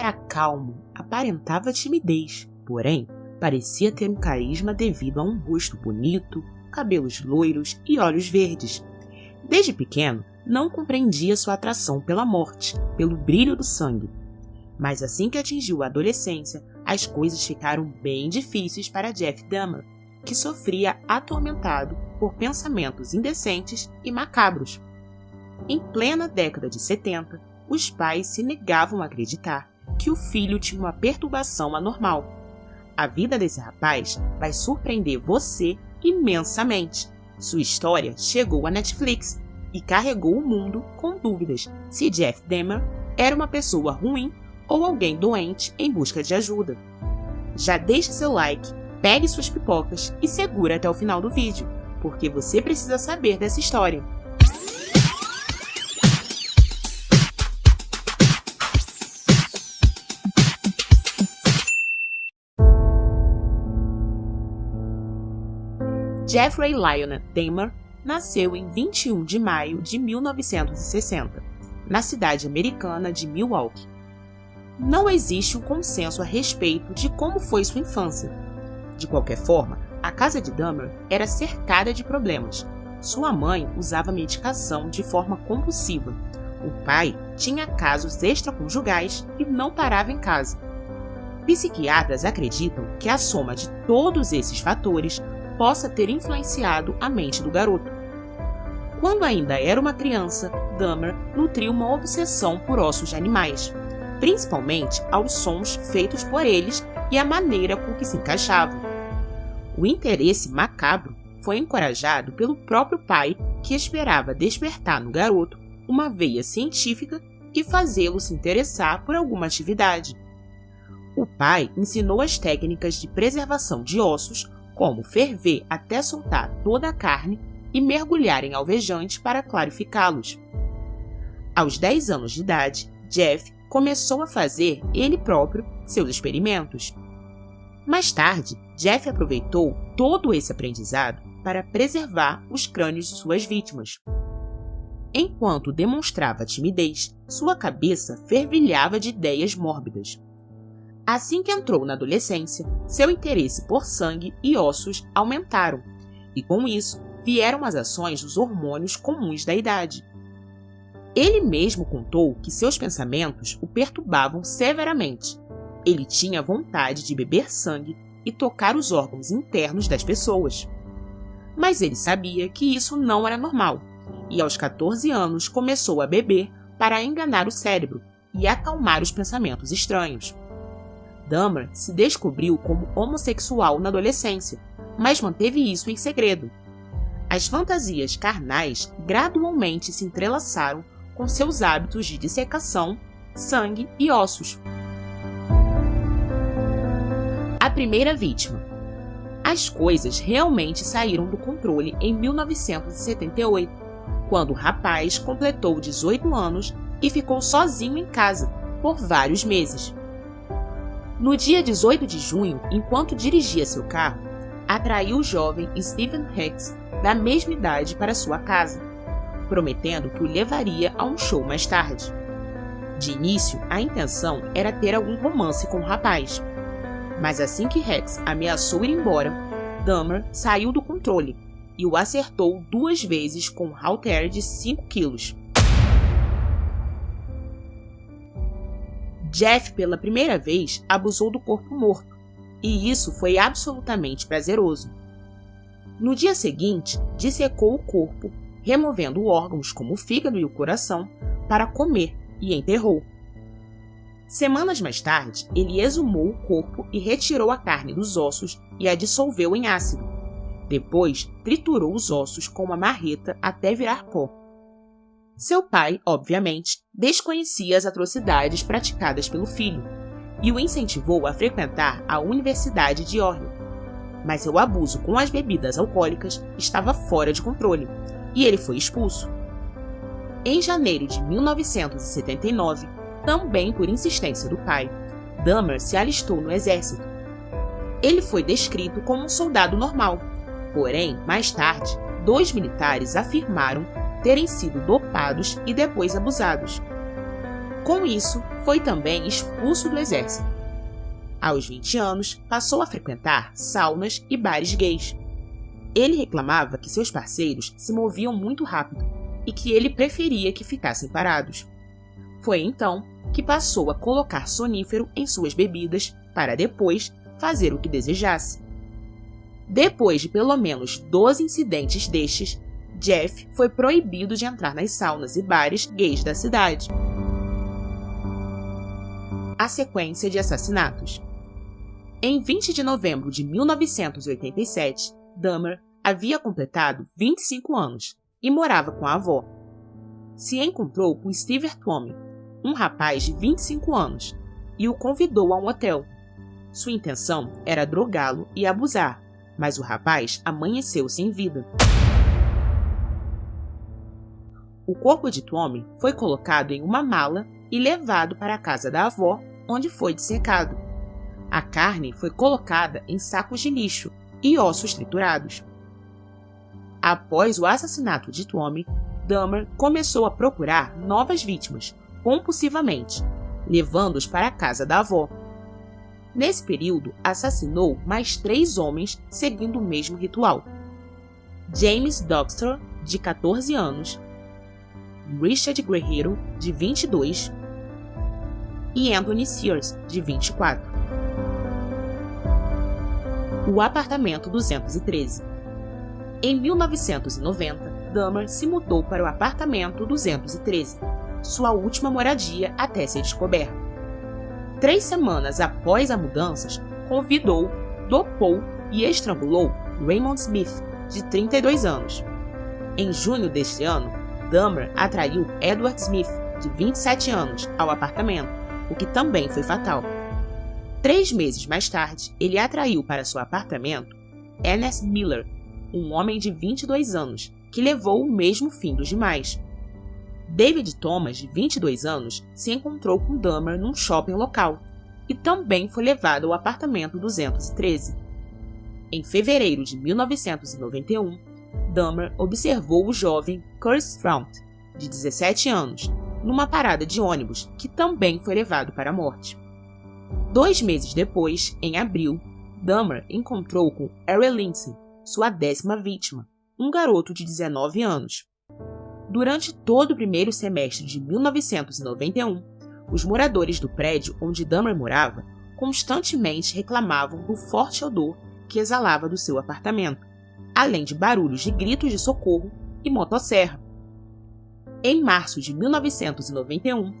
era calmo, aparentava timidez, porém, parecia ter um carisma devido a um rosto bonito, cabelos loiros e olhos verdes. Desde pequeno, não compreendia sua atração pela morte, pelo brilho do sangue. Mas assim que atingiu a adolescência, as coisas ficaram bem difíceis para Jeff Dahmer, que sofria atormentado por pensamentos indecentes e macabros. Em plena década de 70, os pais se negavam a acreditar que o filho tinha uma perturbação anormal. A vida desse rapaz vai surpreender você imensamente. Sua história chegou à Netflix e carregou o mundo com dúvidas se Jeff Dahmer era uma pessoa ruim ou alguém doente em busca de ajuda. Já deixe seu like, pegue suas pipocas e segura até o final do vídeo, porque você precisa saber dessa história. Jeffrey Lionel Dahmer nasceu em 21 de maio de 1960, na cidade americana de Milwaukee. Não existe um consenso a respeito de como foi sua infância. De qualquer forma, a casa de Dahmer era cercada de problemas. Sua mãe usava medicação de forma compulsiva. O pai tinha casos extraconjugais e não parava em casa. Psiquiatras acreditam que a soma de todos esses fatores possa ter influenciado a mente do garoto. Quando ainda era uma criança, Dahmer nutriu uma obsessão por ossos de animais, principalmente aos sons feitos por eles e a maneira com que se encaixavam. O interesse macabro foi encorajado pelo próprio pai, que esperava despertar no garoto uma veia científica e fazê-lo se interessar por alguma atividade. O pai ensinou as técnicas de preservação de ossos, como ferver até soltar toda a carne e mergulhar em alvejante para clarificá-los. Aos 10 anos de idade, Jeff começou a fazer ele próprio seus experimentos. Mais tarde, Jeff aproveitou todo esse aprendizado para preservar os crânios de suas vítimas. Enquanto demonstrava timidez, sua cabeça fervilhava de ideias mórbidas. Assim que entrou na adolescência, seu interesse por sangue e ossos aumentaram, e com isso vieram as ações dos hormônios comuns da idade. Ele mesmo contou que seus pensamentos o perturbavam severamente. Ele tinha vontade de beber sangue e tocar os órgãos internos das pessoas. Mas ele sabia que isso não era normal, e aos 14 anos começou a beber para enganar o cérebro e acalmar os pensamentos estranhos. Dahmer se descobriu como homossexual na adolescência, mas manteve isso em segredo. As fantasias carnais gradualmente se entrelaçaram com seus hábitos de dissecação, sangue e ossos. A primeira vítima. As coisas realmente saíram do controle em 1978, quando o rapaz completou 18 anos e ficou sozinho em casa por vários meses. No dia 18 de junho, enquanto dirigia seu carro, atraiu o jovem Stephen Hicks, da mesma idade, para sua casa, prometendo que o levaria a um show mais tarde. De início, a intenção era ter algum romance com o rapaz. Mas assim que Hicks ameaçou ir embora, Dahmer saiu do controle e o acertou 2 vezes com um halter de 5 quilos. Jeff, pela primeira vez, abusou do corpo morto, e isso foi absolutamente prazeroso. No dia seguinte, dissecou o corpo, removendo órgãos como o fígado e o coração, para comer, e enterrou. Semanas mais tarde, ele exumou o corpo e retirou a carne dos ossos e a dissolveu em ácido. Depois, triturou os ossos com uma marreta até virar pó. Seu pai, obviamente, desconhecia as atrocidades praticadas pelo filho e o incentivou a frequentar a Universidade de Ohio. Mas seu abuso com as bebidas alcoólicas estava fora de controle e ele foi expulso. Em janeiro de 1979, também por insistência do pai, Dahmer se alistou no exército. Ele foi descrito como um soldado normal, porém, mais tarde, 2 militares afirmaram terem sido dopados e depois abusados. Com isso, foi também expulso do exército. Aos 20 anos, passou a frequentar saunas e bares gays. Ele reclamava que seus parceiros se moviam muito rápido e que ele preferia que ficassem parados. Foi então que passou a colocar sonífero em suas bebidas para depois fazer o que desejasse. Depois de pelo menos 12 incidentes destes, Jeff foi proibido de entrar nas saunas e bares gays da cidade. A sequência de assassinatos. Em 20 de novembro de 1987, Dahmer havia completado 25 anos e morava com a avó. Se encontrou com Steve Tuomi, um rapaz de 25 anos, e o convidou a um hotel. Sua intenção era drogá-lo e abusar, mas o rapaz amanheceu sem vida. O corpo de Tuomi foi colocado em uma mala e levado para a casa da avó, onde foi dissecado. A carne foi colocada em sacos de lixo e ossos triturados. Após o assassinato de Tuomi, Dahmer começou a procurar novas vítimas, compulsivamente, levando-os para a casa da avó. Nesse período, assassinou mais 3 homens seguindo o mesmo ritual. James Doxter, de 14 anos, Richard Guerrero, de 22, e Anthony Sears, de 24. O apartamento 213. Em 1990, Dahmer se mudou para o apartamento 213, sua última moradia até ser descoberto. 3 semanas após as mudanças, convidou, dopou e estrangulou Raymond Smith, de 32 anos. Em junho deste ano, Dahmer atraiu Edward Smith, de 27 anos, ao apartamento, o que também foi fatal. 3 meses mais tarde, ele atraiu para seu apartamento Ernest Miller, um homem de 22 anos, que levou o mesmo fim dos demais. David Thomas, de 22 anos, se encontrou com Dahmer num shopping local e também foi levado ao apartamento 213. Em fevereiro de 1991, Dahmer observou o jovem Kurt Straut, de 17 anos, numa parada de ônibus, que também foi levado para a morte. 2 meses depois, em abril, Dahmer encontrou com Ari Lindsay, sua 10ª vítima, um garoto de 19 anos. Durante todo o primeiro semestre de 1991, os moradores do prédio onde Dahmer morava constantemente reclamavam do forte odor que exalava do seu apartamento, além de barulhos de gritos de socorro e motosserra. Em março de 1991,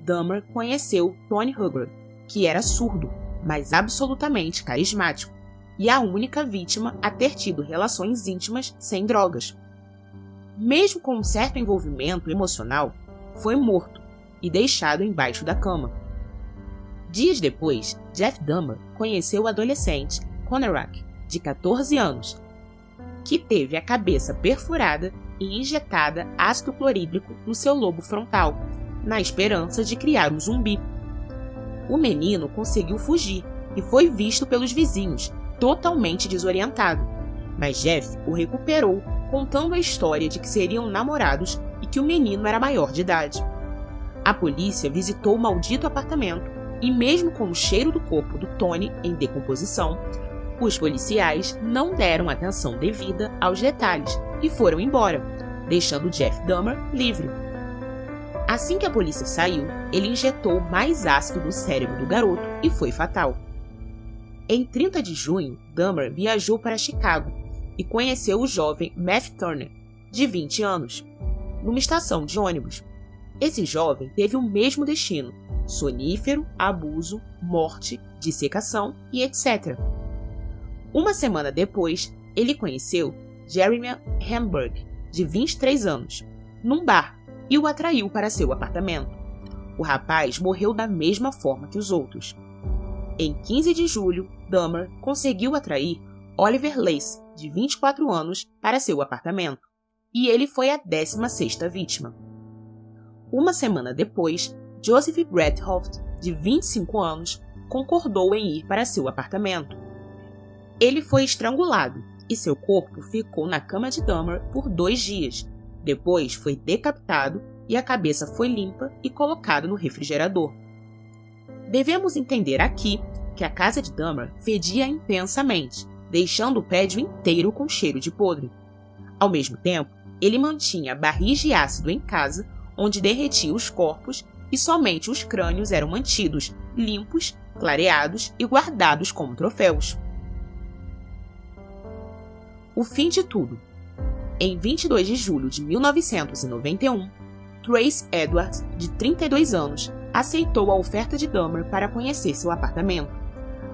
Dahmer conheceu Tony Hugger, que era surdo, mas absolutamente carismático, e a única vítima a ter tido relações íntimas sem drogas. Mesmo com um certo envolvimento emocional, foi morto e deixado embaixo da cama. Dias depois, Jeff Dahmer conheceu o adolescente Conerak, de 14 anos, que teve a cabeça perfurada e injetada ácido clorídrico no seu lobo frontal, na esperança de criar um zumbi. O menino conseguiu fugir e foi visto pelos vizinhos, totalmente desorientado, mas Jeff o recuperou, contando a história de que seriam namorados e que o menino era maior de idade. A polícia visitou o maldito apartamento e, mesmo com o cheiro do corpo do Tony em decomposição, os policiais não deram atenção devida aos detalhes e foram embora, deixando Jeff Dahmer livre. Assim que a polícia saiu, ele injetou mais ácido no cérebro do garoto e foi fatal. Em 30 de junho, Dahmer viajou para Chicago e conheceu o jovem Matthew Turner, de 20 anos, numa estação de ônibus. Esse jovem teve o mesmo destino: sonífero, abuso, morte, dissecação e etc. Uma semana depois, ele conheceu Jeremy Hamburg, de 23 anos, num bar e o atraiu para seu apartamento. O rapaz morreu da mesma forma que os outros. Em 15 de julho, Dahmer conseguiu atrair Oliver Lace, de 24 anos, para seu apartamento, e ele foi a 16ª vítima. Uma semana depois, Joseph Bradhoft, de 25 anos, concordou em ir para seu apartamento. Ele foi estrangulado e seu corpo ficou na cama de Dahmer por 2 dias. Depois foi decapitado e a cabeça foi limpa e colocada no refrigerador. Devemos entender aqui que a casa de Dahmer fedia intensamente, deixando o prédio inteiro com cheiro de podre. Ao mesmo tempo, ele mantinha barris de ácido em casa, onde derretia os corpos e somente os crânios eram mantidos limpos, clareados e guardados como troféus. O fim de tudo. Em 22 de julho de 1991, Trace Edwards, de 32 anos, aceitou a oferta de Dahmer para conhecer seu apartamento.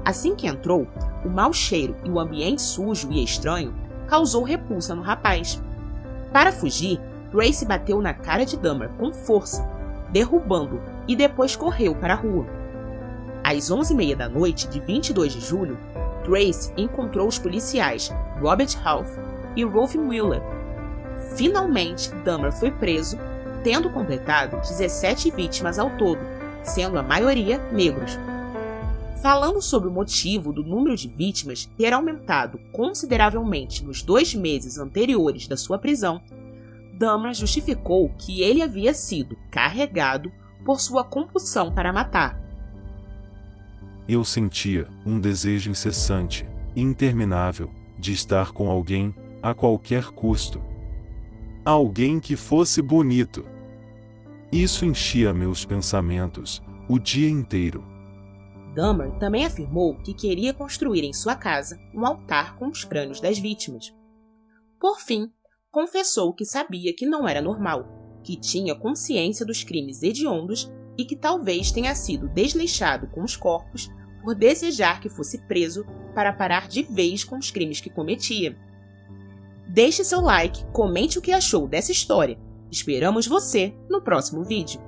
Assim que entrou, o mau cheiro e o ambiente sujo e estranho causou repulsa no rapaz. Para fugir, Trace bateu na cara de Dahmer com força, derrubando-o e depois correu para a rua. Às 11h30 da noite de 22 de julho, Trace encontrou os policiais Robert Half e Rolf Mueller. Finalmente, Dahmer foi preso, tendo completado 17 vítimas ao todo, sendo a maioria negros. Falando sobre o motivo do número de vítimas ter aumentado consideravelmente nos 2 meses anteriores da sua prisão, Dahmer justificou que ele havia sido carregado por sua compulsão para matar. Eu sentia um desejo incessante e interminável de estar com alguém a qualquer custo. Alguém que fosse bonito. Isso enchia meus pensamentos o dia inteiro. Dahmer também afirmou que queria construir em sua casa um altar com os crânios das vítimas. Por fim, confessou que sabia que não era normal, que tinha consciência dos crimes hediondos e que talvez tenha sido desleixado com os corpos por desejar que fosse preso para parar de vez com os crimes que cometia. Deixe seu like, comente o que achou dessa história. Esperamos você no próximo vídeo.